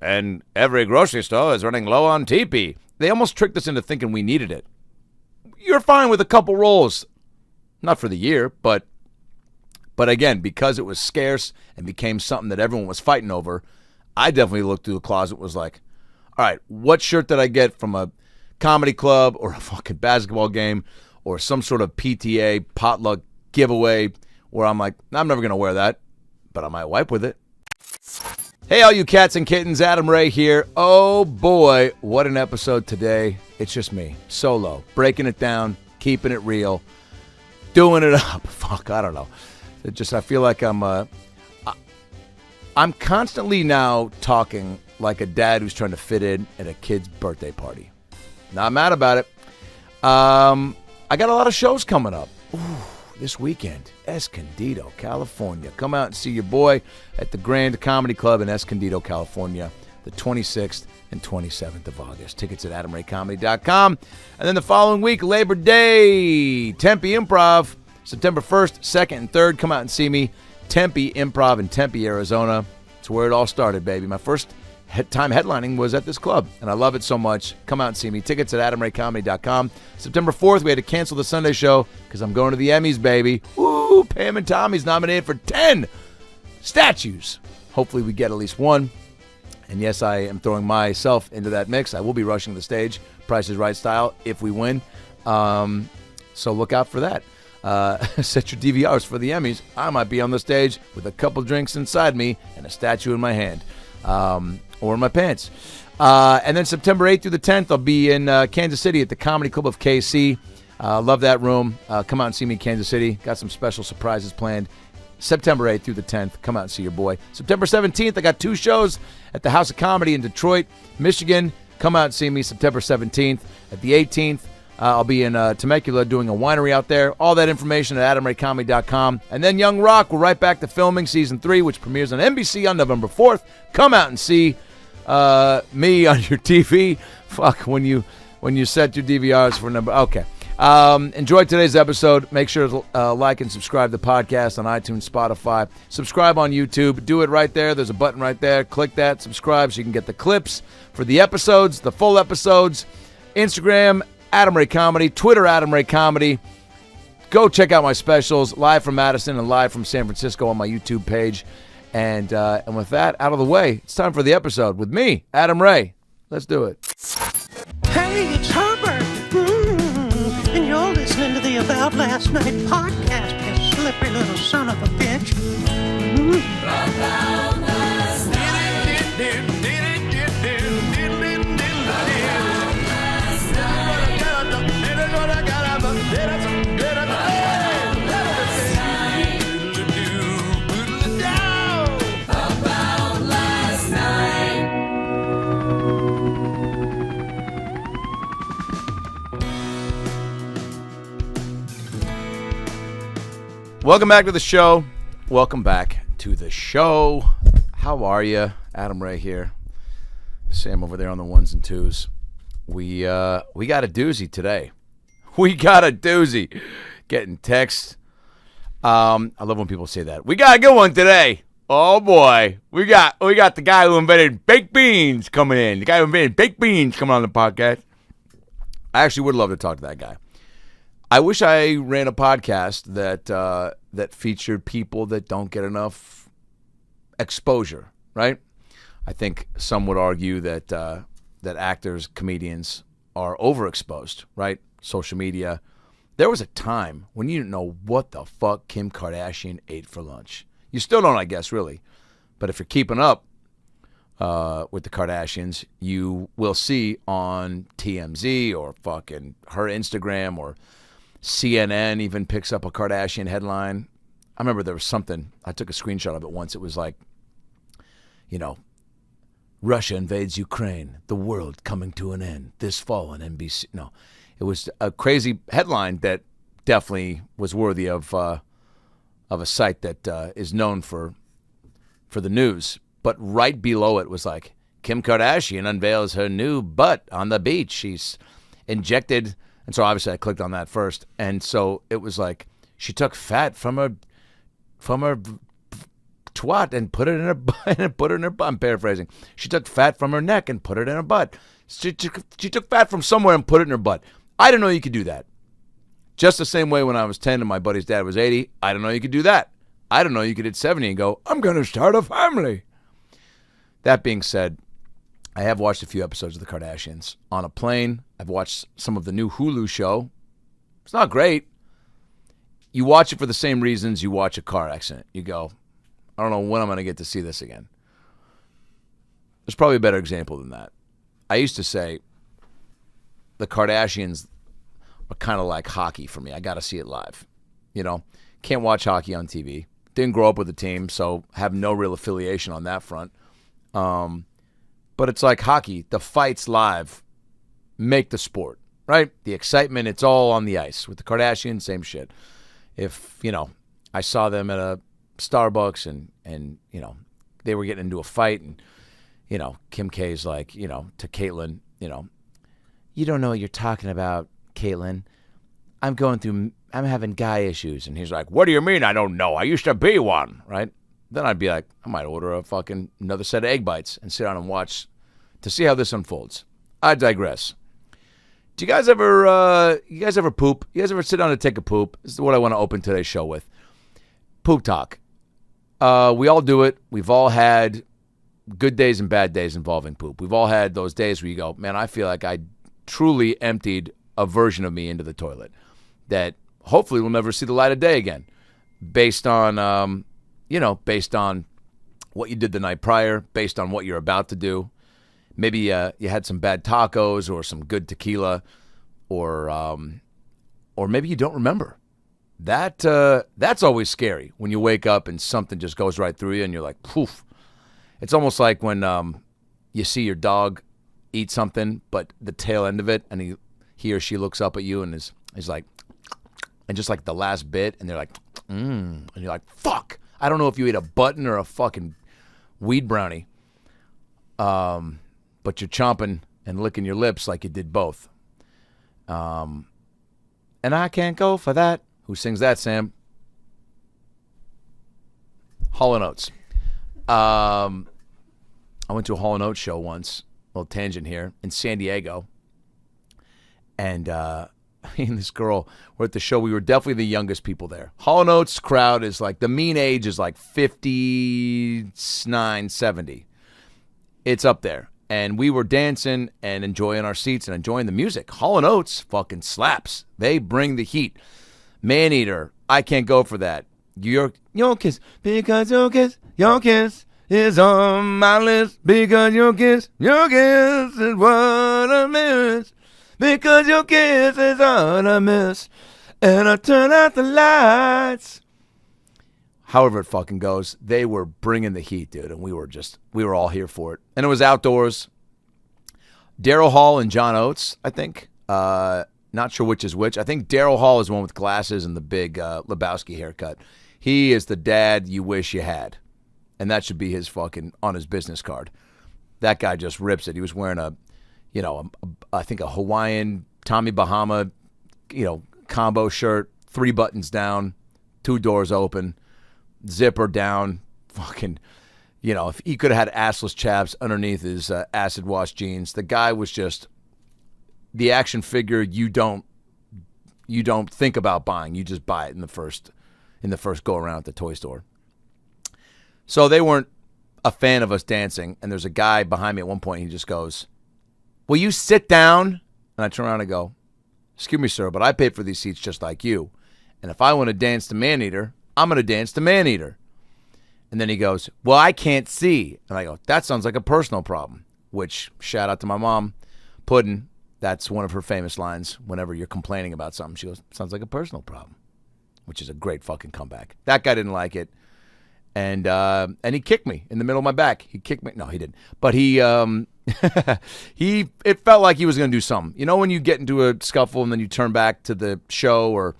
and every grocery store is running low on TP. They almost tricked us into thinking we needed it. You're fine with a couple rolls. Not for the year, but again, because it was scarce and became something that everyone was fighting over, I definitely looked through the closet and was like, all right, what shirt did I get from a comedy club or a fucking basketball game or some sort of PTA potluck giveaway where I'm like, I'm never going to wear that, but I might wipe with it. Hey, all you cats and kittens, Adam Ray here. Oh, boy, what an episode today. It's just me, solo, breaking it down, keeping it real, doing it up. Fuck, I don't know. I feel like I'm constantly now talking like a dad who's trying to fit in at a kid's birthday party. Not mad about it. I got a lot of shows coming up. Ooh, this weekend, Escondido, California. Come out and see your boy at the Grand Comedy Club in Escondido, California, the 26th and 27th of August. Tickets at AdamRayComedy.com. And then the following week, Labor Day, Tempe Improv, September 1st, 2nd, and 3rd. Come out and see me. Tempe Improv in Tempe, Arizona. It's where it all started, baby. My first time headlining was at this club, and I love it so much. Come out and see me. Tickets at AdamRayComedy.com. September 4th, we had to cancel the Sunday show because I'm going to the Emmys, baby. Woo! Pam and Tommy's nominated for 10 statues. Hopefully we get at least one. And yes, I am throwing myself into that mix. I will be rushing the stage, Price is Right style, if we win. So look out for that. Set your DVRs for the Emmys. I might be on the stage with a couple drinks inside me and a statue in my hand. Or in my pants. And then September 8th through the 10th, I'll be in Kansas City at the Comedy Club of KC. Love that room. Come out and see me in Kansas City. Got some special surprises planned. September 8th through the 10th. Come out and see your boy. September 17th, I got 2 shows at the House of Comedy in Detroit, Michigan. Come out and see me September 17th. At the 18th, I'll be in Temecula doing a winery out there. All that information at AdamRayComedy.com. And then Young Rock, we're right back to filming Season 3, which premieres on NBC on November 4th. Come out and see me on your TV. Fuck, when you set your DVRs for number. Okay. Enjoy today's episode. Make sure to like and subscribe to the podcast on iTunes, Spotify. Subscribe on YouTube. Do it right there. There's a button right there. Click that. Subscribe so you can get the clips for the episodes, the full episodes. Instagram, Adam Ray Comedy. Twitter, Adam Ray Comedy. Go check out my specials, live from Madison and live from San Francisco on my YouTube page. And with that out of the way, it's time for the episode with me, Adam Ray. Let's do it. Hey, it's Herbert. And you're listening to the About Last Night podcast, you slippery little son of a bitch. About last night. Welcome back to the show. Welcome back to the show. How are you? Adam Ray here. Sam over there on the ones and twos. We got a doozy today. We got a doozy. Getting texts. I love when people say that. We got a good one today. Oh boy. We got the guy who invented baked beans coming in. The guy who invented baked beans coming on the podcast. I actually would love to talk to that guy. I wish I ran a podcast that featured people that don't get enough exposure, right? I think some would argue that that actors, comedians are overexposed, right? Social media. There was a time when you didn't know what the fuck Kim Kardashian ate for lunch. You still don't, I guess, really. But if you're keeping up with the Kardashians, you will see on TMZ or fucking her Instagram or CNN even picks up a Kardashian headline. I remember there was something, I took a screenshot of it once. It was like, Russia invades Ukraine, the world coming to an end this fall on NBC. No, it was a crazy headline that definitely was worthy of a site that is known for the news. But right below it was like, Kim Kardashian unveils her new butt on the beach. She's injected. And so obviously I clicked on that first. And so it was like she took fat from her twat and put it in her butt and put it in her butt. I'm paraphrasing. She took fat from her neck and put it in her butt. She took fat from somewhere and put it in her butt. I didn't know you could do that. Just the same way when I was 10 and my buddy's dad was 80, I didn't know you could do that. I didn't know you could hit 70 and go, I'm going to start a family. That being said, I have watched a few episodes of The Kardashians. On a plane, I've watched some of the new Hulu show. It's not great. You watch it for the same reasons you watch a car accident. You go, I don't know when I'm going to get to see this again. There's probably a better example than that. I used to say the Kardashians are kind of like hockey for me. I got to see it live. You know, can't watch hockey on TV. Didn't grow up with the team, so have no real affiliation on that front. But it's like hockey. The fights live make the sport, right? The excitement, it's all on the ice. With the Kardashians, same shit. If, you know, I saw them at a Starbucks and you know, they were getting into a fight and, you know, Kim K's like, you know, to Caitlyn, you know, you don't know what you're talking about, Caitlyn. I'm having guy issues. And he's like, what do you mean I don't know? I used to be one, right? Then I'd be like, I might order another set of egg bites and sit down and watch to see how this unfolds. I digress. Do you guys ever poop? You guys ever sit down to take a poop? This is what I want to open today's show with. Poop talk. We all do it. We've all had good days and bad days involving poop. We've all had those days where you go, man, I feel like I truly emptied a version of me into the toilet that hopefully will never see the light of day again, based on based on what you did the night prior, based on what you're about to do. Maybe you had some bad tacos or some good tequila, or maybe you don't remember. That's always scary when you wake up and something just goes right through you and you're like, poof. It's almost like when you see your dog eat something, but the tail end of it, and he or she looks up at you and is like, and just like the last bit, and they're like, and you're like, fuck. I don't know if you ate a button or a fucking weed brownie, but you're chomping and licking your lips like you did both. And I can't go for that. Who sings that, Sam? Hall & Oates. I went to a Hall & Oates show once, a little tangent here, in San Diego. And me and this girl were at the show. We were definitely the youngest people there. Hall & Oates crowd is like, the mean age is like 59, 70. It's up there. And we were dancing and enjoying our seats and enjoying the music. Hall & Oates fucking slaps. They bring the heat. Maneater, I can't go for that. Your kiss, because your kiss is on my list. Because your kiss is what I miss. Because your kiss is what I miss. And I turn out the lights. However it fucking goes, they were bringing the heat, dude, and we were all here for it. And it was outdoors. Daryl Hall and John Oates, I think. Not sure which is which. I think Daryl Hall is the one with glasses and the big Lebowski haircut. He is the dad you wish you had. And that should be his fucking, on his business card. That guy just rips it. He was wearing I think a Hawaiian Tommy Bahama, combo shirt, 3 buttons down, 2 doors open, zipper down, fucking, if he could have had assless chaps underneath his acid wash jeans. The guy was just the action figure you don't think about buying. You just buy it in the first go around at the toy store. So they weren't a fan of us dancing, and there's a guy behind me at one point. He just goes, "Will you sit down?" And I turn around and go, "Excuse me, sir, but I pay for these seats just like you. And if I want to dance to Maneater, I'm going to dance to Maneater." And then he goes, "Well, I can't see." And I go, "That sounds like a personal problem," which, shout out to my mom, Puddin'. That's one of her famous lines whenever you're complaining about something. She goes, "Sounds like a personal problem," which is a great fucking comeback. That guy didn't like it. And he kicked me in the middle of my back. He kicked me. No, he didn't. But it felt like he was going to do something. You know when you get into a scuffle and then you turn back to the show or,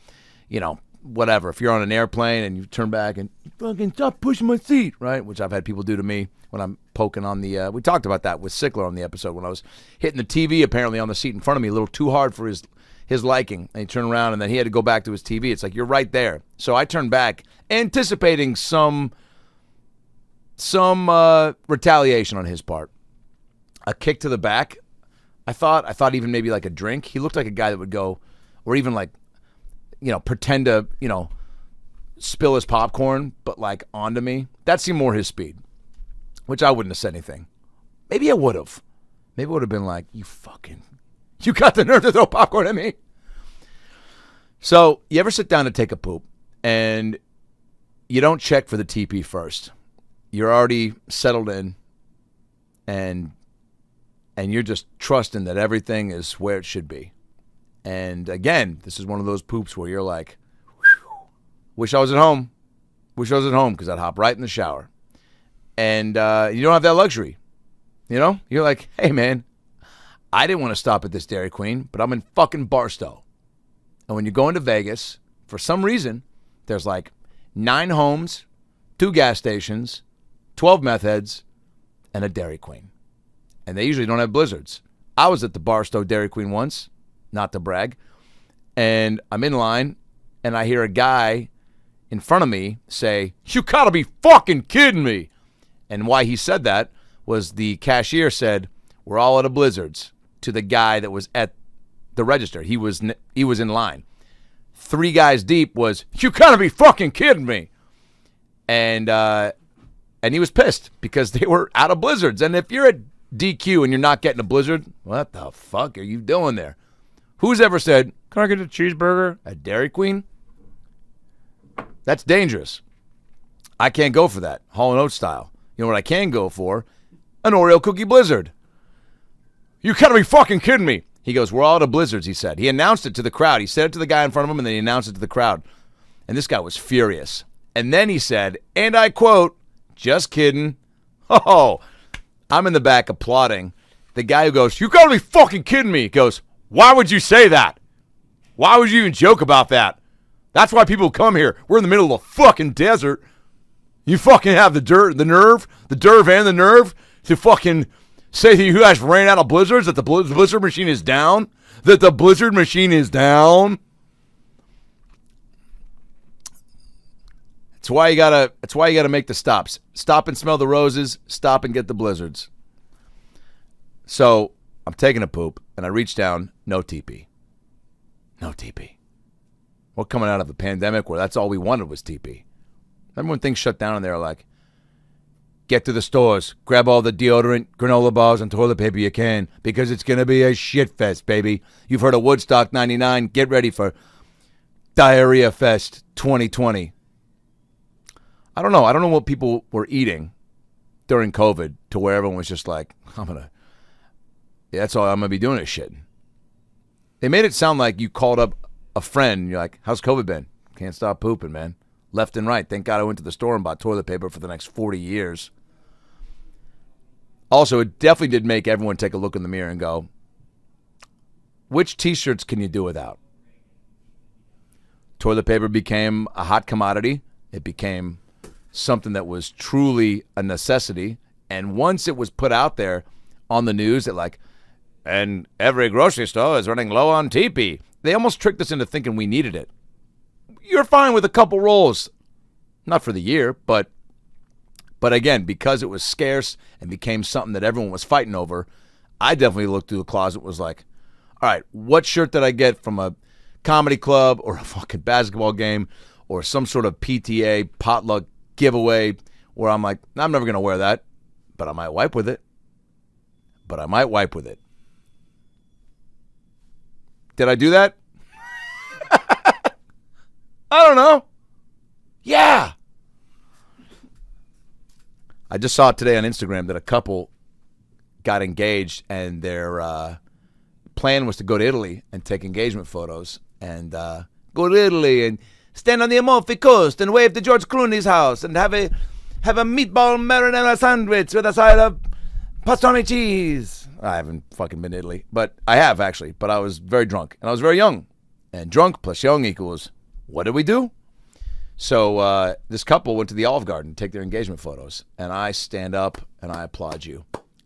whatever. If you're on an airplane and you turn back and you fucking stop pushing my seat, right? Which I've had people do to me when I'm poking on the, we talked about that with Sickler on the episode when I was hitting the TV apparently on the seat in front of me a little too hard for his liking. And he turned around and then he had to go back to his TV. It's like, you're right there. So I turned back anticipating some some retaliation on his part. A kick to the back. I thought even maybe like a drink. He looked like a guy that would go, or even like, pretend to, spill his popcorn, but like onto me. That seemed more his speed, which I wouldn't have said anything. Maybe I would have. Maybe it would have been like, you got the nerve to throw popcorn at me. So you ever sit down to take a poop and you don't check for the TP first. You're already settled in and you're just trusting that everything is where it should be. And again, this is one of those poops where you're like, wish I was at home. Wish I was at home because I'd hop right in the shower. And you don't have that luxury. You're like, hey, man, I didn't want to stop at this Dairy Queen, but I'm in fucking Barstow. And when you go into Vegas, for some reason, there's like 9 homes, 2 gas stations, 12 meth heads, and a Dairy Queen. And they usually don't have blizzards. I was at the Barstow Dairy Queen once, not to brag, and I'm in line, and I hear a guy in front of me say, you gotta be fucking kidding me. And why he said that was the cashier said, we're all at a blizzards, to the guy that was at the register. He was in line. 3 guys deep was, you gotta be fucking kidding me. And he was pissed because they were out of blizzards. And if you're at DQ and you're not getting a blizzard, what the fuck are you doing there? Who's ever said, can I get a cheeseburger at Dairy Queen? That's dangerous. I can't go for that, Hall & Oates style. You know what I can go for? An Oreo cookie blizzard. You gotta be fucking kidding me. He goes, we're all out of blizzards, he said. He announced it to the crowd. He said it to the guy in front of him, and then he announced it to the crowd. And this guy was furious. And then he said, and I quote, just kidding. Oh, I'm in the back applauding. The guy who goes, you gotta be fucking kidding me, goes, why would you say that? Why would you even joke about that? That's why people come here. We're in the middle of a fucking desert. You fucking have the nerve and the nerve to fucking say that you guys ran out of blizzards, that the blizzard machine is down, That's why you gotta make the stops. Stop and smell the roses. Stop and get the blizzards. So I'm taking a poop, and I reach down. No TP. No TP. We're coming out of a pandemic where that's all we wanted was TP. Remember when things shut down and they were like, get to the stores, grab all the deodorant, granola bars, and toilet paper you can, because it's going to be a shit fest, baby. You've heard of Woodstock 99. Get ready for Diarrhea Fest 2020. I don't know. I don't know what people were eating during COVID to where everyone was just like, that's all I'm going to be doing is shit. They made it sound like you called up a friend and you're like, how's COVID been? Can't stop pooping, man. Left and right. Thank God I went to the store and bought toilet paper for the next 40 years. Also, it definitely did make everyone take a look in the mirror and go, which t-shirts can you do without? Toilet paper became a hot commodity. It became something that was truly a necessity. And once it was put out there on the news that like, and every grocery store is running low on TP, they almost tricked us into thinking we needed it. You're fine with a couple rolls. Not for the year, but again, because it was scarce and became something that everyone was fighting over, I definitely looked through the closet and was like, all right, what shirt did I get from a comedy club or a fucking basketball game or some sort of PTA potluck giveaway where I'm like, I'm never going to wear that, but I might wipe with it. Did I do that? I don't know. Yeah. I just saw it today on Instagram that a couple got engaged and their plan was to go to Italy and take engagement photos and go to Italy and stand on the Amalfi Coast and wave to George Clooney's house and have a meatball marinara sandwich with a side of pastrami cheese. I haven't fucking been to Italy, but I have actually. But I was very drunk and I was very young, and drunk plus young equals. What did we do? So this couple went to the Olive Garden to take their engagement photos, and I stand up and I applaud you.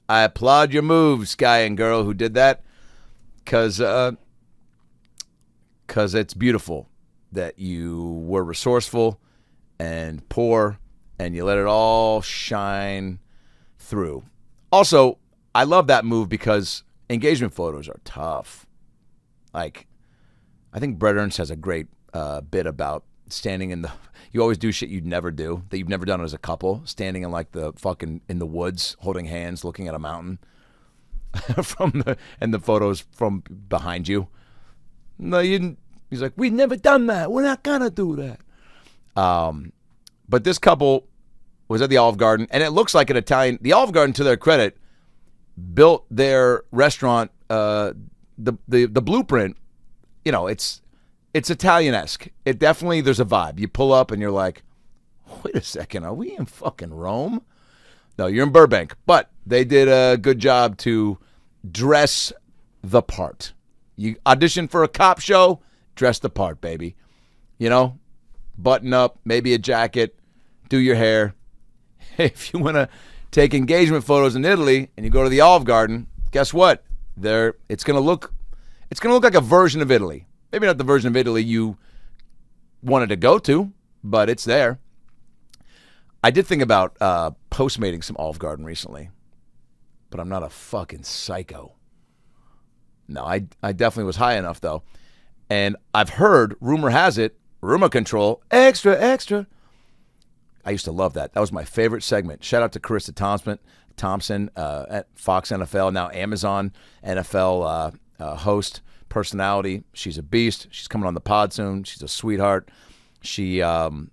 I applaud your moves, guy and girl who did that, because it's beautiful that you were resourceful and poor and you let it all shine through. Also, I love that move because engagement photos are tough. Like, I think Brett Ernst has a great bit about standing in the... You always do shit you'd never do, that you've never done as a couple, standing in like the fucking in the woods, holding hands, looking at a mountain, and the photos from behind you. No, you didn't. He's like, we've never done that. We're not gonna do that. But this couple was at the Olive Garden, and it looks like an Italian. The Olive Garden, to their credit, built their restaurant. The blueprint. You know, it's Italian-esque. It definitely, there's a vibe. You pull up and you're like, wait a second, are we in fucking Rome? No, you're in Burbank. But they did a good job to dress the part. You audition for a cop show, dress the part, baby. You know, button up, maybe a jacket, do your hair. If you want to take engagement photos in Italy and you go to the Olive Garden, guess what? It's going to look like a version of Italy. Maybe not the version of Italy you wanted to go to, but it's there. I did think about postmating some Olive Garden recently, but I'm not a fucking psycho. No, I definitely was high enough, though. And I've heard, rumor has it, rumor control, extra, extra. I used to love that. That was my favorite segment. Shout out to Carissa Thompson at Fox NFL, now Amazon NFL host. Personality. She's a beast. She's coming on the pod soon. She's a sweetheart. She was on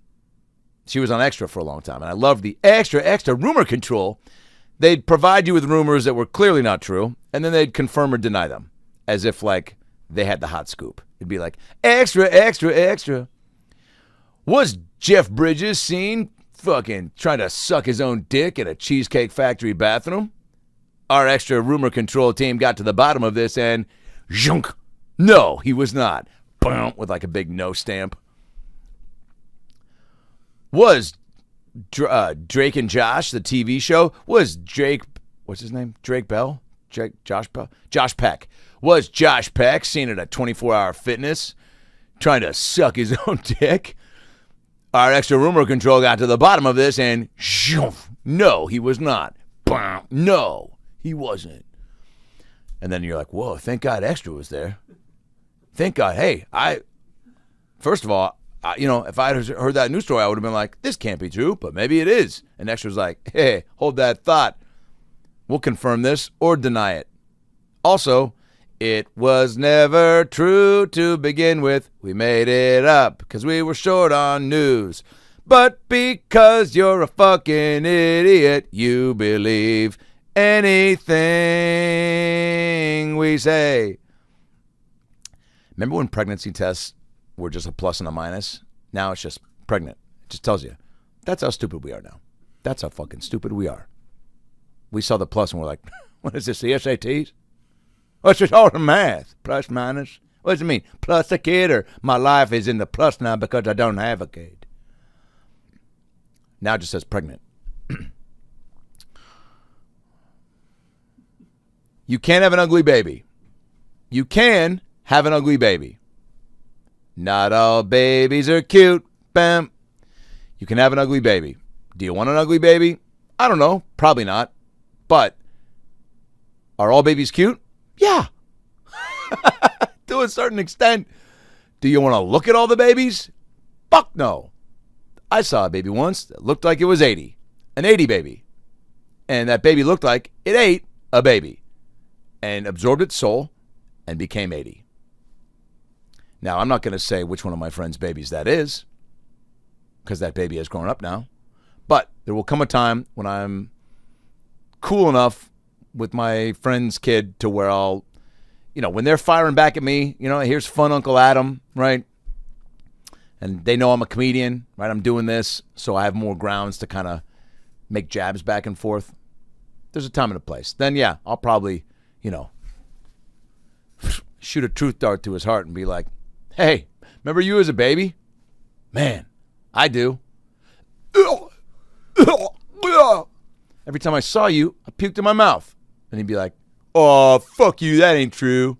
Extra for a long time, and I loved the extra rumor control. They'd provide you with rumors that were clearly not true, and then they'd confirm or deny them, as if like they had the hot scoop. It'd be like, extra. Was Jeff Bridges seen fucking trying to suck his own dick in a Cheesecake Factory bathroom? Our extra rumor control team got to the bottom of this, and zhunk. No, he was not. Boom, with like a big no stamp. Was Drake and Josh, the TV show, was Drake, what's his name? Drake Bell? Josh Bell? Josh Peck. Was Josh Peck seen at a 24-hour fitness trying to suck his own dick? Our extra rumor control got to the bottom of this and no, he was not. Boom, no, he wasn't. And then you're like, whoa, thank God Extra was there. Thank God. Hey, first of all, if I had heard that news story, I would have been like, this can't be true, but maybe it is. And Extra's like, hey, hold that thought. We'll confirm this or deny it. Also, it was never true to begin with. We made it up because we were short on news. But because you're a fucking idiot, you believe anything we say. Remember when pregnancy tests were just a plus and a minus? Now it's just pregnant. It just tells you. That's how stupid we are now. That's how fucking stupid we are. We saw the plus and we're like, what is this, the SATs? Oh, it's just all the math. Plus, minus. What does it mean? Plus a kid, or my life is in the plus now because I don't have a kid. Now it just says pregnant. You can't have an ugly baby. You can have an ugly baby. Not all babies are cute. Bam. You can have an ugly baby. Do you want an ugly baby? I don't know. Probably not. But are all babies cute? Yeah. To a certain extent. Do you want to look at all the babies? Fuck no. I saw a baby once that looked like it was 80. An 80 baby. And that baby looked like it ate a baby. And absorbed its soul and became 80. Now, I'm not going to say which one of my friends' babies that is, because that baby has grown up now. But there will come a time when I'm cool enough with my friend's kid to where I'll, when they're firing back at me, here's fun Uncle Adam, right? And they know I'm a comedian, right? I'm doing this, so I have more grounds to kind of make jabs back and forth. There's a time and a place. Then, yeah, I'll probably, shoot a truth dart to his heart and be like, hey, remember you as a baby? Man, I do. Every time I saw you, I puked in my mouth. And he'd be like, oh, fuck you, that ain't true.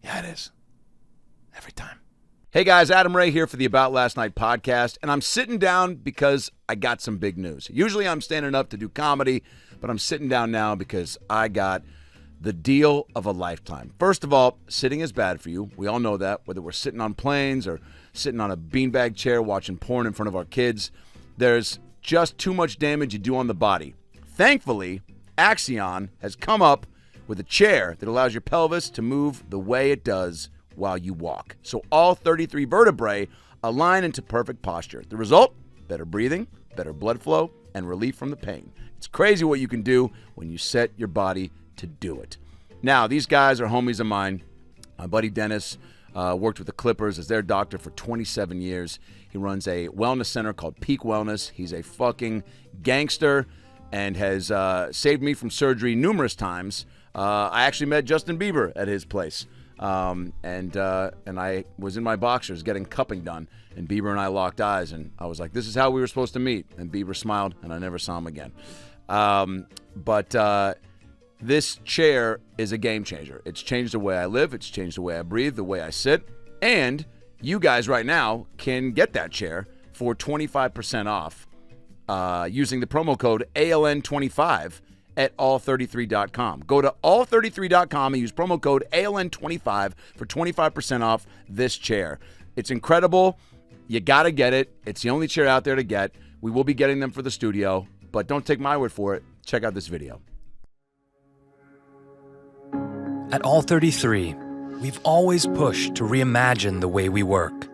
Yeah, it is. Every time. Hey guys, Adam Ray here for the About Last Night podcast, and I'm sitting down because I got some big news. Usually I'm standing up to do comedy, but I'm sitting down now because I got the deal of a lifetime. First of all, sitting is bad for you. We all know that, whether we're sitting on planes or sitting on a beanbag chair watching porn in front of our kids. There's just too much damage you do on the body. Thankfully, Axion has come up with a chair that allows your pelvis to move the way it does while you walk. So all 33 vertebrae align into perfect posture. The result? Better breathing, better blood flow, and relief from the pain. It's crazy what you can do when you set your body to do it. Now, these guys are homies of mine. My buddy Dennis worked with the Clippers as their doctor for 27 years. He runs a wellness center called Peak Wellness. He's a fucking gangster and has saved me from surgery numerous times. I actually met Justin Bieber at his place. And I was in my boxers getting cupping done, and Bieber and I locked eyes, and I was like, this is how we were supposed to meet. And Bieber smiled, and I never saw him again. But this chair is a game changer. It's changed the way I live. It's changed the way I breathe, the way I sit. And you guys right now can get that chair for 25% off using the promo code ALN25 at all33.com. Go to all33.com and use promo code ALN25 for 25% off this chair. It's incredible. You got to get it. It's the only chair out there to get. We will be getting them for the studio, but don't take my word for it. Check out this video. At All33, we've always pushed to reimagine the way we work.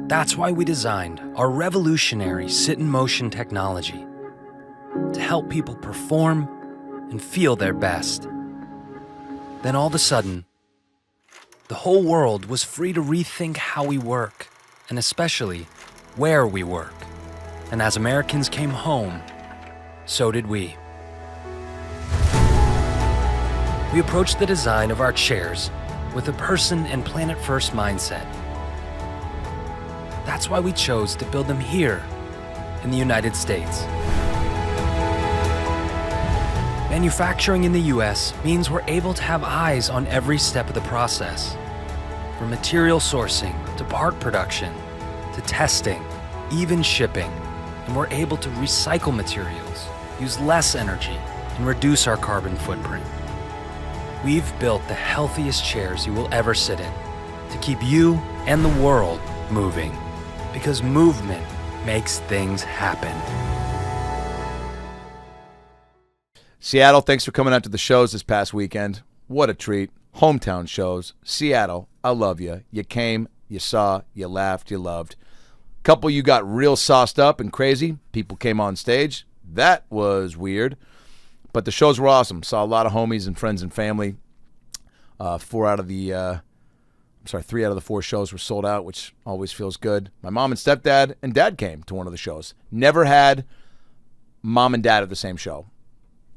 That's why we designed our revolutionary sit-in-motion technology to help people perform and feel their best. Then all of a sudden, the whole world was free to rethink how we work, and especially where we work. And as Americans came home, so did we. We approached the design of our chairs with a person and planet-first mindset. That's why we chose to build them here in the United States. Manufacturing in the US means we're able to have eyes on every step of the process. From material sourcing to part production to testing, even shipping. And we're able to recycle materials, use less energy, and reduce our carbon footprint. We've built the healthiest chairs you will ever sit in to keep you and the world moving. Because movement makes things happen. Seattle, thanks for coming out to the shows this past weekend. What a treat. Hometown shows. Seattle, I love you. You came, you saw, you laughed, you loved. Couple you got real sauced up and crazy. People came on stage. That was weird. But the shows were awesome. Saw a lot of homies and friends and family. 3 out of the 4 shows were sold out, which always feels good. My mom and stepdad and dad came to one of the shows. Never had mom and dad at the same show.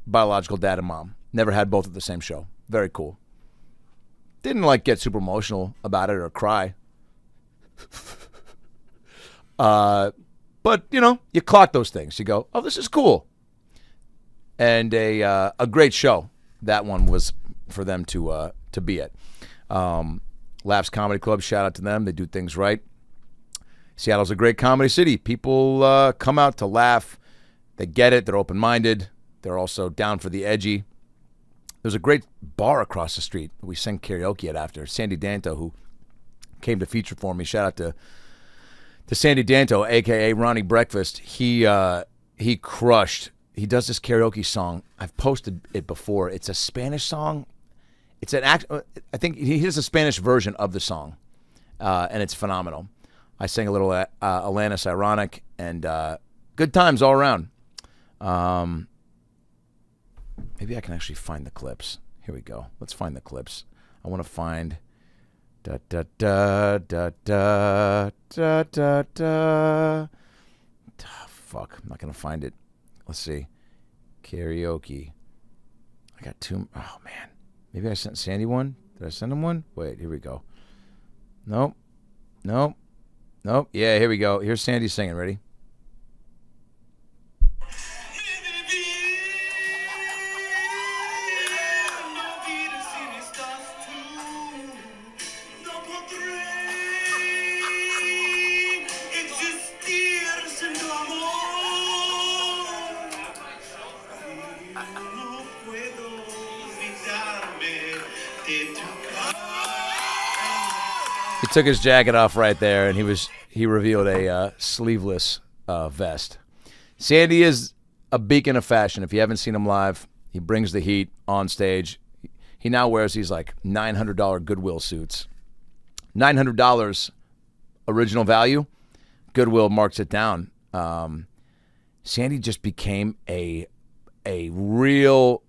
Biological dad and mom. Never had both at the same show. Very cool. Didn't get super emotional about it or cry. But you clock those things. You go, oh, this is cool. And a great show. That one was for them to be at. Laughs Comedy Club, shout out to them. They do things right. Seattle's a great comedy city. People come out to laugh. They get it. They're open-minded. They're also down for the edgy. There's a great bar across the street that we sang karaoke at after. Sandy Danto, who came to feature for me. Shout out to Sandy Danto, a.k.a. Ronnie Breakfast. He crushed. He does this karaoke song. I've posted it before. It's a Spanish song. I think he has a Spanish version of the song, and it's phenomenal. I sang a little Alanis Ironic, and good times all around. Maybe I can actually find the clips. Here we go. Let's find the clips. I want to find da da da da da da da da. Fuck, I'm not gonna find it. Let's see. Karaoke. I got 2. Oh man. Maybe I sent Sandy one. Did I send him one? Wait, here we go. Nope. Yeah, here we go. Here's Sandy singing. Ready? took his jacket off right there, and he revealed a sleeveless vest. Sandy is a beacon of fashion. If you haven't seen him live, he brings the heat on stage. He now wears these like $900 Goodwill suits. $900 original value. Goodwill marks it down. Sandy just became a real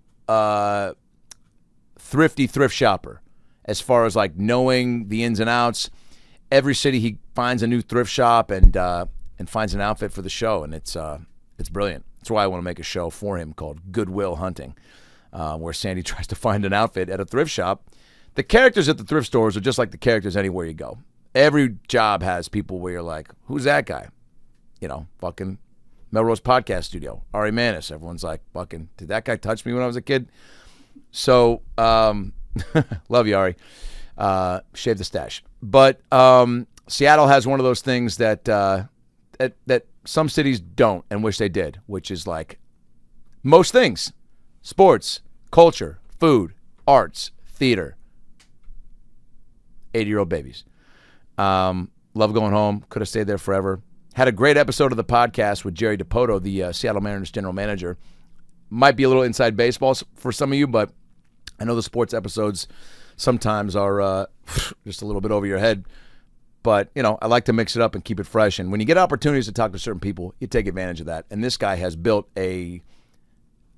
thrifty thrift shopper as far as like knowing the ins and outs. Every city he finds a new thrift shop and finds an outfit for the show, and it's brilliant. That's why I want to make a show for him called Goodwill Hunting, where Sandy tries to find an outfit at a thrift shop. The characters at the thrift stores are just like the characters anywhere you go. Every job has people where you're like, who's that guy? You know, fucking Melrose Podcast Studio, Ari Manis. Everyone's like, fucking, did that guy touch me when I was a kid? So, love you, Ari. Shave the stash. But Seattle has one of those things that that some cities don't and wish they did, which is like most things: sports, culture, food, arts, theater. 80-year-old babies. Love going home. Could have stayed there forever. Had a great episode of the podcast with Jerry DiPoto, the Seattle Mariners general manager. Might be a little inside baseball for some of you, but I know the sports episodes sometimes are just a little bit over your head. But, you know, I like to mix it up and keep it fresh. And when you get opportunities to talk to certain people, you take advantage of that. And this guy has built an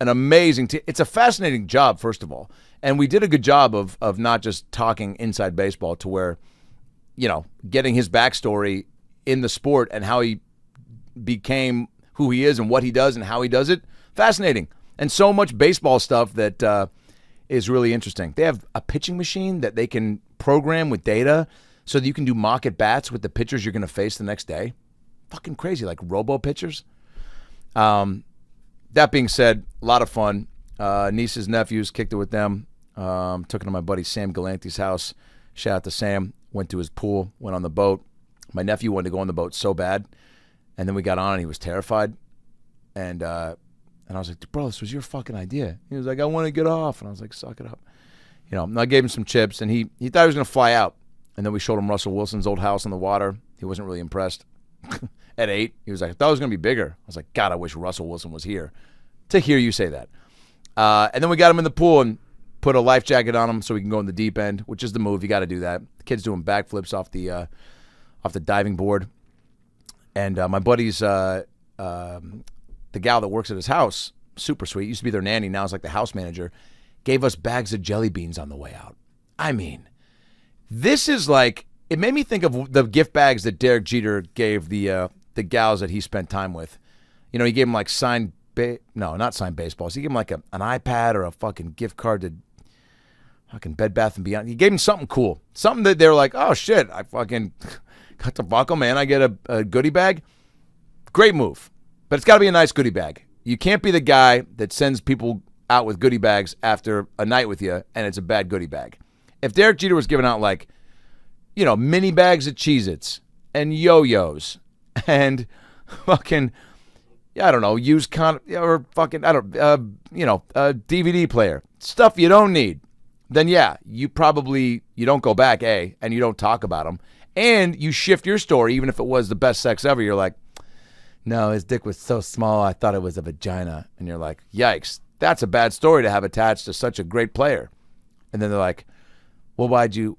amazing team. It's a fascinating job, first of all. And we did a good job of not just talking inside baseball to where, you know, getting his backstory in the sport and how he became who he is and what he does and how he does it. Fascinating. And so much baseball stuff that is really interesting. They have a pitching machine that they can program with data so that you can do mock at bats with the pitchers you're going to face the next day. Fucking crazy, like robo pitchers. That being said, a lot of fun. Nieces, nephews, kicked it with them. Took it to my buddy Sam Galante's house. Shout out to Sam. Went to his pool, went on the boat. My nephew wanted to go on the boat so bad. And then we got on and he was terrified. And I was like, bro, this was your fucking idea. He was like, I want to get off. And I was like, suck it up. You know, and I gave him some chips and he thought he was going to fly out. And then we showed him Russell Wilson's old house on the water. He wasn't really impressed. At 8, he was like, I thought it was going to be bigger. I was like, God, I wish Russell Wilson was here to hear you say that. And then we got him in the pool and put a life jacket on him so he can go in the deep end, which is the move. You got to do that. The kid's doing backflips off the diving board. And my buddy's, the gal that works at his house, super sweet, used to be their nanny, now is like the house manager, gave us bags of jelly beans on the way out. I mean, this is like, it made me think of the gift bags that Derek Jeter gave the gals that he spent time with. You know, he gave them like not signed baseballs. He gave them like an iPad or a fucking gift card to fucking Bed Bath & Beyond. He gave them something cool. Something that they were like, oh shit, I fucking got the buckle, man. I get a goodie bag. Great move. But it's got to be a nice goodie bag. You can't be the guy that sends people out with goodie bags after a night with you and it's a bad goodie bag. If Derek Jeter was giving out like, you know, mini bags of Cheez-Its and yo-yos and fucking, I don't know, used or fucking, a DVD player, stuff you don't need, then yeah, you don't go back, A, and you don't talk about them, and you shift your story, even if it was the best sex ever, you're like, no, his dick was so small, I thought it was a vagina, and you're like, yikes, that's a bad story to have attached to such a great player. And then they're like, well, why'd you,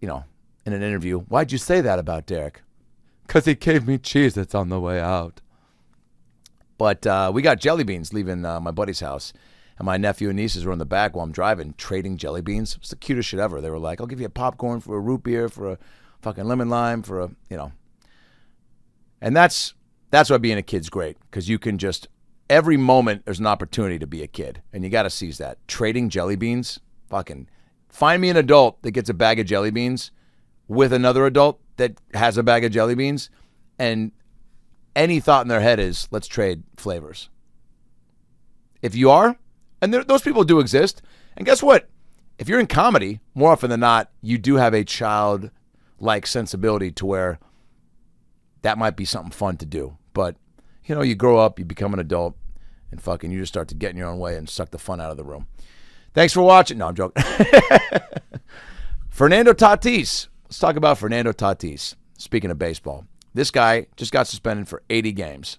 in an interview, why'd you say that about Derek? Because he gave me Cheez-Its on the way out. But we got jelly beans leaving my buddy's house. And my nephew and nieces were in the back while I'm driving, trading jelly beans. It's the cutest shit ever. They were like, I'll give you a popcorn for a root beer, for a fucking lemon lime, for a, And that's why being a kid's great. Because you can just, every moment there's an opportunity to be a kid. And you got to seize that. Trading jelly beans, fucking, find me an adult that gets a bag of jelly beans with another adult that has a bag of jelly beans, and any thought in their head is, let's trade flavors. If you are, and those people do exist, and guess what? If you're in comedy, more often than not, you do have a childlike sensibility to where that might be something fun to do. But, you grow up, you become an adult, and fucking you just start to get in your own way and suck the fun out of the room. Thanks for watching. No, I'm joking. Fernando Tatis Let's talk about Fernando Tatis. Speaking of baseball, this guy just got suspended for 80 games.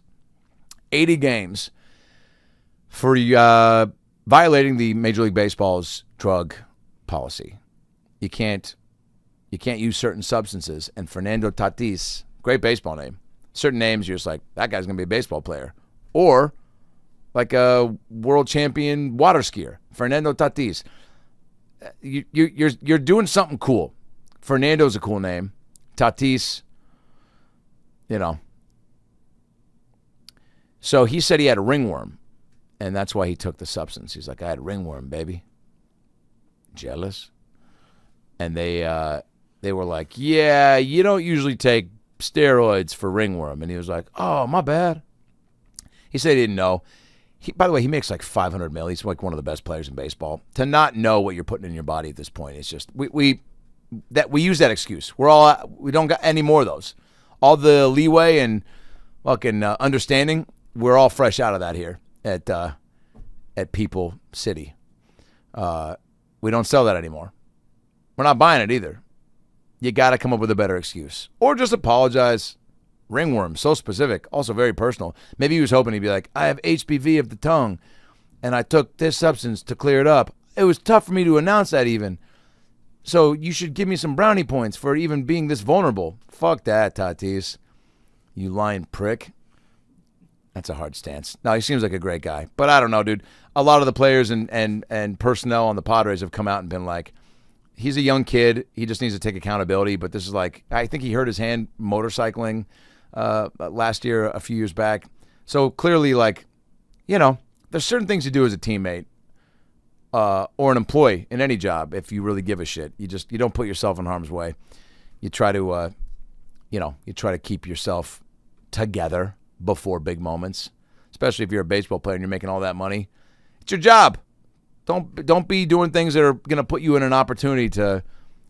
80 games for violating the Major League Baseball's drug policy. You can't use certain substances. And Fernando Tatis, great baseball name. Certain names, you're just like, that guy's going to be a baseball player. Or like a world champion water skier, Fernando Tatis. You're doing something cool. Fernando's a cool name. Tatis, you know. So he said he had a ringworm, and that's why he took the substance. He's like, I had a ringworm, baby. Jealous? And they were like, yeah, you don't usually take steroids for ringworm. And he was like, oh, my bad. He said he didn't know. By the way, he makes like $500 million. He's like one of the best players in baseball. To not know what you're putting in your body at this point, it's just we use that excuse. We don't got any more of those. All the leeway and fucking understanding, we're all fresh out of that here at People City. We don't sell that anymore. We're not buying it either. You got to come up with a better excuse. Or just apologize. Ringworm, so specific, also very personal. Maybe he was hoping he'd be like, I have HPV of the tongue, and I took this substance to clear it up. It was tough for me to announce that even. So you should give me some brownie points for even being this vulnerable. Fuck that, Tatis. You lying prick. That's a hard stance. No, he seems like a great guy. But I don't know, dude. A lot of the players and personnel on the Padres have come out and been like, he's a young kid. He just needs to take accountability. But this is like, I think he hurt his hand motorcycling last year, a few years back. So clearly, like, you know, there's certain things you do as a teammate or an employee in any job if you really give a shit. You don't put yourself in harm's way. You try to, you try to keep yourself together before big moments, especially if you're a baseball player and you're making all that money. It's your job. Don't be doing things that are going to put you in an opportunity to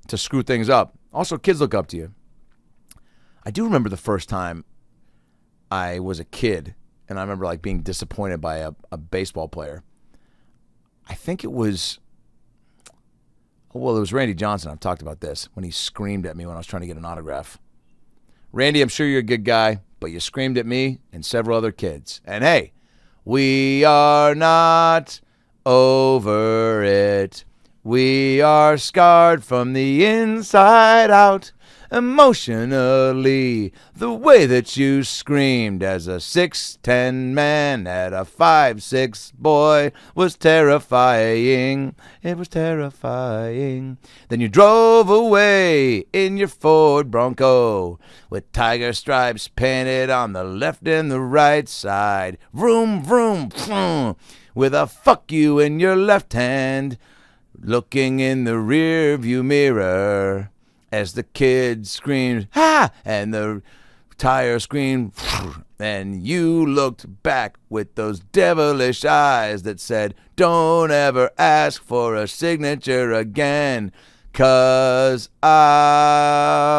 screw things up. Also, kids look up to you. I do remember the first time I was a kid, and I remember like being disappointed by a baseball player. I think it was Randy Johnson. I've talked about this when he screamed at me when I was trying to get an autograph. Randy, I'm sure you're a good guy, but you screamed at me and several other kids. And hey, we are not over it. We are scarred from the inside out. Emotionally, the way that you screamed as a 6'10" man at a 5'6" boy was terrifying. It was terrifying. Then you drove away in your Ford Bronco with tiger stripes painted on the left and the right side. Vroom, vroom, vroom, with a fuck you in your left hand, looking in the rear view mirror. As the kid screamed, ha! And the tire screamed, and you looked back with those devilish eyes that said, don't ever ask for a signature again, 'cause I'll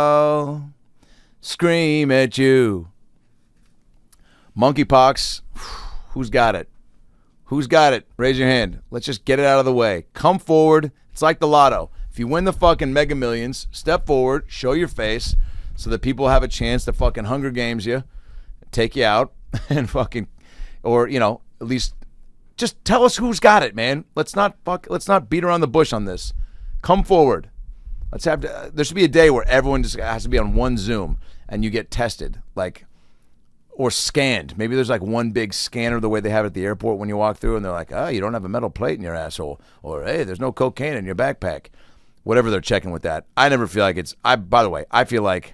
scream at you. Monkeypox, who's got it? Who's got it? Raise your hand. Let's just get it out of the way. Come forward. It's like the lotto. If you win the fucking Mega Millions, step forward, show your face, so that people have a chance to fucking Hunger Games you, take you out, and fucking, or, you know, at least just tell us who's got it, man. Let's not beat around the bush on this. Come forward. There should be a day where everyone just has to be on one Zoom and you get tested, like, or scanned. Maybe there's like one big scanner the way they have at the airport when you walk through, and they're like, oh, you don't have a metal plate in your asshole, or hey, there's no cocaine in your backpack. Whatever they're checking with that. I never feel like by the way, I feel like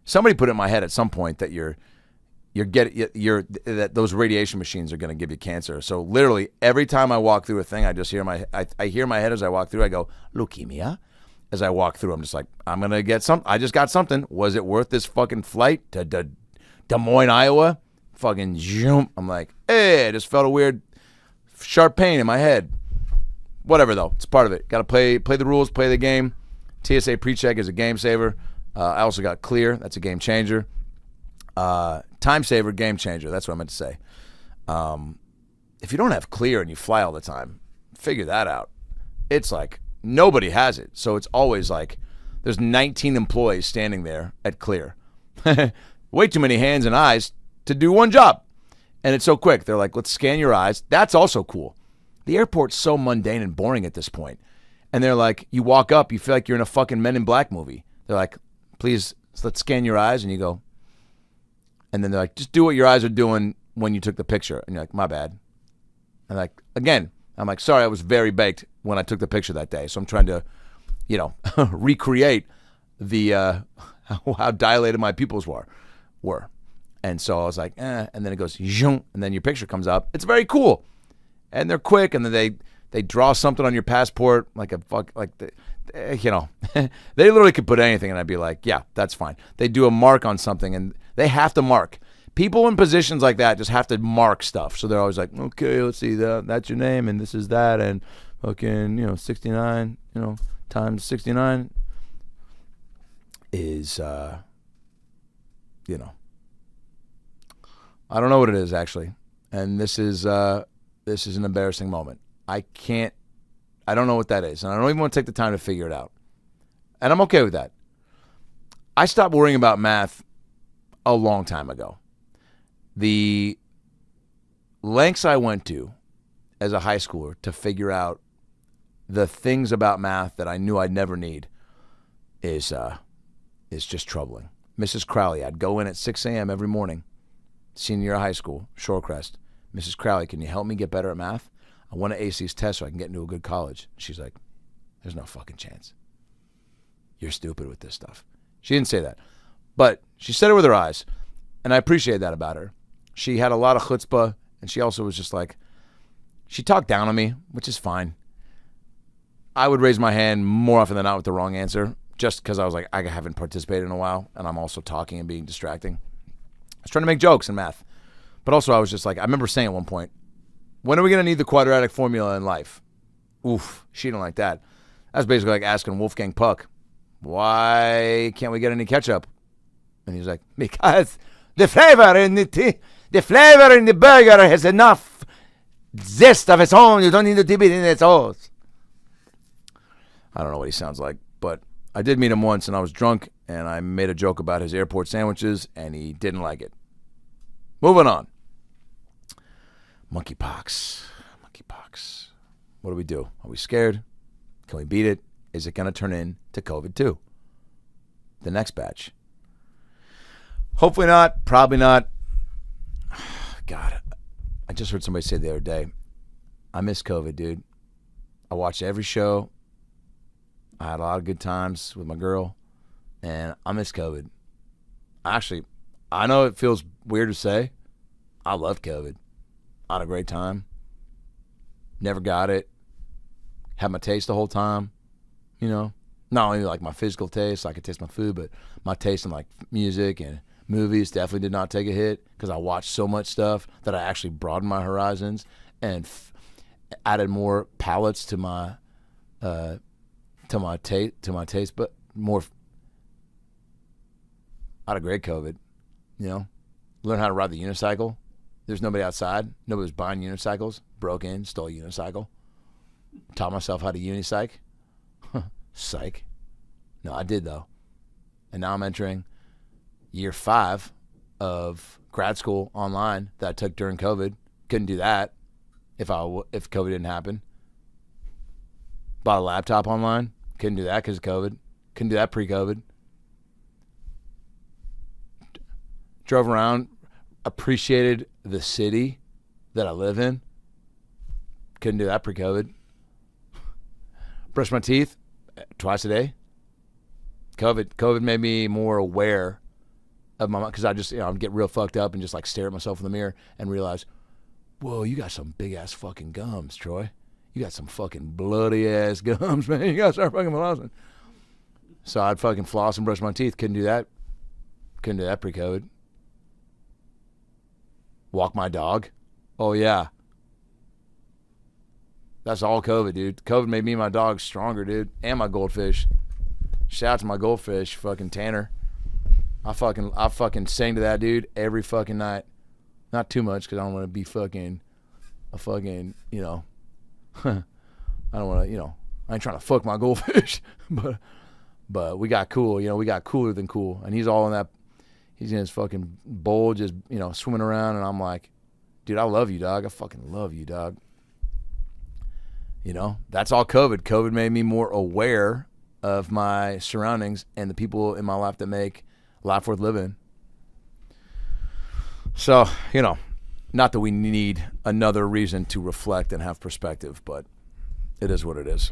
somebody put it in my head at some point that that those radiation machines are going to give you cancer. So literally every time I walk through a thing, I just hear I hear my head as I walk through. I go, leukemia. As I walk through, I'm just like, I'm going to get I just got something. Was it worth this fucking flight to Des Moines, Iowa? Fucking zoom. I'm like, hey, I just felt a weird sharp pain in my head. Whatever, though. It's part of it. Got to play the rules, play the game. TSA PreCheck is a game saver. I also got Clear. That's a game changer. Time saver, game changer. That's what I meant to say. If you don't have Clear and you fly all the time, figure that out. It's like nobody has it. So it's always like There's 19 employees standing there at Clear. Way too many hands and eyes to do one job. And it's so quick. They're like, let's scan your eyes. That's also cool. The airport's so mundane and boring at this point. And they're like, you walk up, you feel like you're in a fucking Men in Black movie. They're like, please, let's scan your eyes. And you go, and then they're like, just do what your eyes are doing when you took the picture. And you're like, my bad. And like, again, I'm like, sorry, I was very baked when I took the picture that day. So I'm trying to, recreate the how dilated my pupils were. And so I was like, and then it goes, and then your picture comes up. It's very cool. And they're quick, and then they draw something on your passport, they literally could put anything, and I'd be like, yeah, that's fine. They do a mark on something, and they have to mark. People in positions like that just have to mark stuff. So they're always like, okay, let's see, that's your name, and this is that, and fucking, 69, times 69 is, I don't know what it is, actually. And this is an embarrassing moment. I don't know what that is. And I don't even want to take the time to figure it out. And I'm okay with that. I stopped worrying about math a long time ago. The lengths I went to as a high schooler to figure out the things about math that I knew I'd never need is just troubling. Mrs. Crowley, I'd go in at 6 a.m. every morning, senior year of high school, Shorecrest. Mrs. Crowley, can you help me get better at math? I want to ace these tests so I can get into a good college. She's like, there's no fucking chance. You're stupid with this stuff. She didn't say that. But she said it with her eyes. And I appreciate that about her. She had a lot of chutzpah. And she also was just like, she talked down on me, which is fine. I would raise my hand more often than not with the wrong answer. Just because I was like, I haven't participated in a while. And I'm also talking and being distracting. I was trying to make jokes in math. But also I was just like, I remember saying at one point, when are we going to need the quadratic formula in life? Oof, she didn't like that. That's basically like asking Wolfgang Puck, why can't we get any ketchup? And he's like, because the flavor in the burger has enough zest of its own. You don't need to dip it in its own. I don't know what he sounds like, but I did meet him once, and I was drunk, and I made a joke about his airport sandwiches, and he didn't like it. Moving on. Monkeypox. What do we do? Are we scared? Can we beat it? Is it going to turn into COVID-2? The next batch. Hopefully not. Probably not. God, I just heard somebody say the other day, I miss COVID, dude. I watched every show. I had a lot of good times with my girl, and I miss COVID. Actually, I know it feels weird to say. I love COVID. I had a great time. Never got it. Had my taste the whole time. Not only like my physical taste, so I could taste my food, but my taste in like music and movies definitely did not take a hit because I watched so much stuff that I actually broadened my horizons and added more palettes to my taste, but more. I had a great COVID. Learn how to ride the unicycle. There's nobody outside. Nobody was buying unicycles. Broke in, stole a unicycle. Taught myself how to unicycle. Psych. No, I did though. And now I'm entering year 5 of grad school online that I took during COVID. Couldn't do that if COVID didn't happen. Bought a laptop online. Couldn't do that because of COVID. Couldn't do that pre-COVID. Drove around, appreciated the city that I live in. Couldn't do that pre-COVID. Brush my teeth twice a day. COVID made me more aware of my mind because I just, I'd get real fucked up and just like stare at myself in the mirror and realize, whoa, you got some big ass fucking gums, Troy. You got some fucking bloody ass gums, man. You gotta start fucking flossing. So I'd fucking floss and brush my teeth. Couldn't do that pre-COVID. Walk my dog. Oh yeah. That's all COVID, dude. COVID made me and my dog stronger, dude. And my goldfish. Shout out to my goldfish, fucking Tanner. I fucking sing to that dude every fucking night. Not too much because I don't want to be fucking I don't want to, I ain't trying to fuck my goldfish, but But we got cool. We got cooler than cool. And he's all in that. He's in his fucking bowl just, swimming around. And I'm like, dude, I love you, dog. I fucking love you, dog. That's all COVID. COVID made me more aware of my surroundings and the people in my life that make life worth living. So, not that we need another reason to reflect and have perspective, but it is what it is.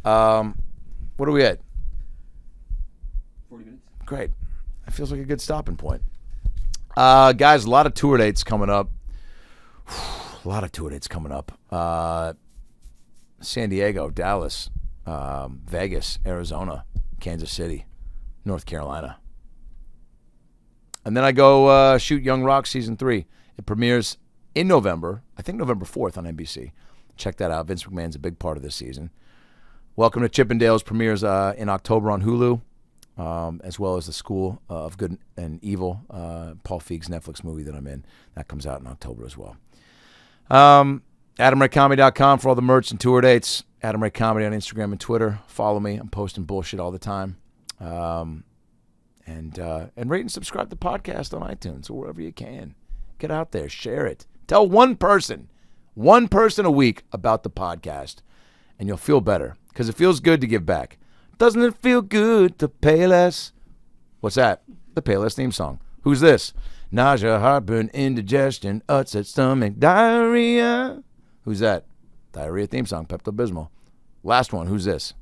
What are we at? 40 minutes. Great. That feels like a good stopping point. Guys, a lot of tour dates coming up. San Diego, Dallas, Vegas, Arizona, Kansas City, North Carolina. And then I go shoot Young Rock Season 3. It premieres in November, I think November 4th on NBC. Check that out. Vince McMahon's a big part of this season. Welcome to Chippendales premieres in October on Hulu, as well as The School of Good and Evil, Paul Feig's Netflix movie that I'm in. That comes out in October as well. AdamRayComedy.com for all the merch and tour dates. Adam Ray Comedy on Instagram and Twitter. Follow me. I'm posting bullshit all the time. And rate and subscribe to the podcast on iTunes or wherever you can. Get out there. Share it. Tell one person a week about the podcast, and you'll feel better because it feels good to give back. Doesn't it feel good to pay less? What's that? The Payless theme song. Who's this? Nausea, heartburn, indigestion, upset stomach, diarrhea. Who's that? Diarrhea theme song, Pepto-Bismol. Last one, who's this?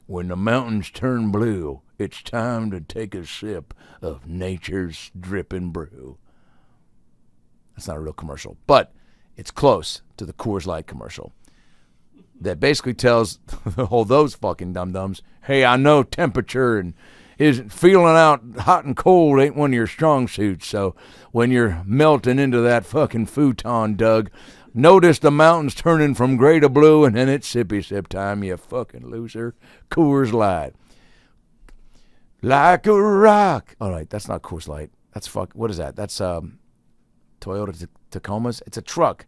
When the mountains turn blue, it's time to take a sip of nature's dripping brew. That's not a real commercial, but it's close to the Coors Light commercial that basically tells all those fucking dum-dums, hey, I know temperature and feeling out hot and cold ain't one of your strong suits, so when you're melting into that fucking futon, Doug, notice the mountains turning from gray to blue, and then it's sippy sip time, you fucking loser. Coors Light. Like a rock. All right, that's not Coors Light. That's what is that? That's Toyota Tacomas. It's a truck.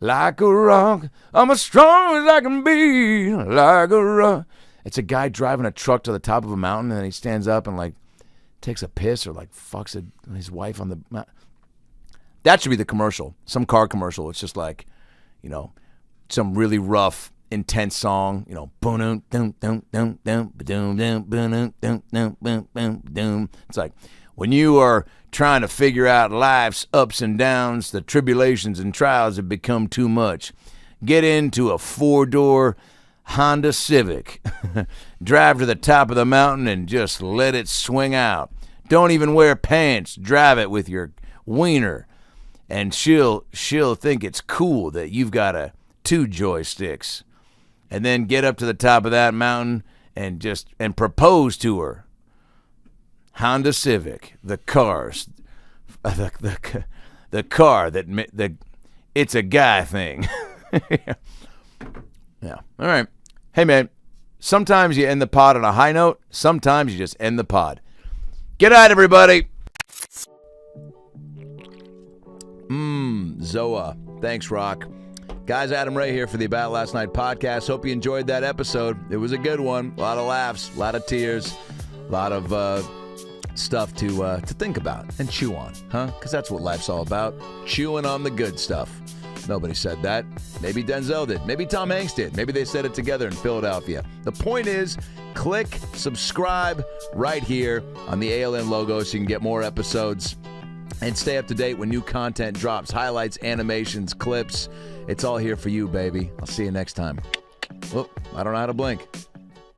Like a rock, I'm as strong as I can be. Like a rock. It's a guy driving a truck to the top of a mountain, and then he stands up and like takes a piss or like fucks his wife on the mountain. That should be the commercial. Some car commercial. It's just like, some really rough, intense song. It's like when you are trying to figure out life's ups and downs, the tribulations and trials have become too much. Get into a 4-door Honda Civic. Drive to the top of the mountain and just let it swing out. Don't even wear pants. Drive it with your wiener. And she'll think it's cool that you've got 2 joysticks. And then get up to the top of that mountain and propose to her. Honda Civic, the cars, the car that it's a guy thing. Yeah. All right. Hey man, sometimes you end the pod on a high note. Sometimes you just end the pod. Good night, everybody. Zoa. Thanks, Rock. Guys, Adam Ray here for the About Last Night podcast. Hope you enjoyed that episode. It was a good one. A lot of laughs, a lot of tears, a lot of stuff to think about and chew on, huh? Because that's what life's all about, chewing on the good stuff. Nobody said that. Maybe Denzel did. Maybe Tom Hanks did. Maybe they said it together in Philadelphia. The point is, click subscribe right here on the ALN logo so you can get more episodes and stay up to date when new content drops, highlights, animations, clips. It's all here for you, baby. I'll see you next time. Whoop, I don't know how to blink.